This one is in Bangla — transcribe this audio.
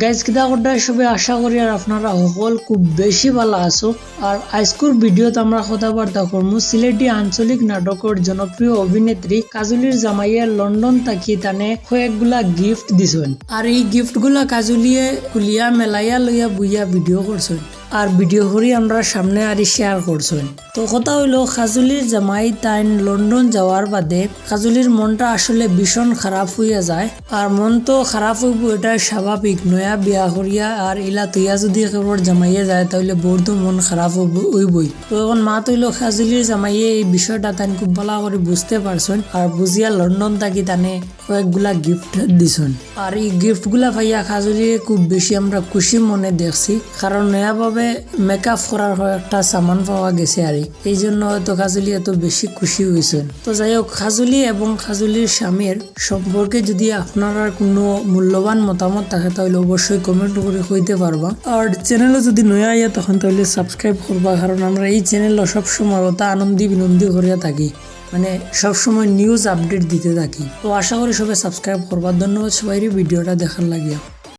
গাইজ কিতা করতে সবে আশা করি আর আপনারা সকল খুব বেশি ভালো আছো। আর আজকের ভিডিওতে আমরা কথাবার্তা করবো সিলেটি আঞ্চলিক নাটকের জনপ্রিয় অভিনেত্রী কাজলির জামাইয়ের লন্ডন থাকি তানে কয়েকগুলা গিফট দিছেন। আর এই গিফট গুলা কাজলিয়ে খুলিয়া মেলাইয়া লইয়া বুইয়া ভিডিও করছেন। আর ভিডিও করি আমরা সামনে আর শেয়ার করছেন। তো কথা হইলো কাজলির জামাই তাইন লন্ডন যাওয়ার বাদে কাজলির মনটা আসলে ভীষণ খারাপ হইয়া যায়। আর মন তো খারাপ হইব, এটা স্বাভাবিক। নয়া বিয়া করিয়া আর ইলা তুইয়া যদি কেবল জামাইয়ে যায় তাহলে বড় মন খারাপ হইবই। তো এখন মা তৈল কাজলির জামাইয়ে এই বিষয়টা তাই খুব ভালো করে বুঝতে পারছেন আর বুঝিয়া লন্ডন থাকি তানে কয়েকগুলা গিফট দিছেন। আর এই গিফট গুলা পাইয়া কাজলির খুব বেশি আমরা খুশি মনে দেখছি, কারণ নয়াভাবে মেকআপ করার একটা সামান পাওয়া গেছে আর এই জন্য হয়তো কাজলি এত বেশি খুশি হয়েছেন। তো যাই হোক, কাজলি এবং কাজলির স্বামীর সম্পর্কে যদি আপনার কোনো মূল্যবান মতামত থাকে তাহলে অবশ্যই কমেন্ট করে কইতে পারবা। আর চ্যানেলে যদি নয়া আইয়া তখন তাহলে সাবস্ক্রাইব করবা, কারণ আমরা এই চ্যানেলে সবসময় ওটা আনন্দি বিনন্দি করিয়া থাকি, মানে সবসময় নিউজ আপডেট দিতে থাকি। তো আশা করি সবাই সাবস্ক্রাইব করবা। ধন্যবাদ সবাই ভিডিওটা দেখার লাগিয়া।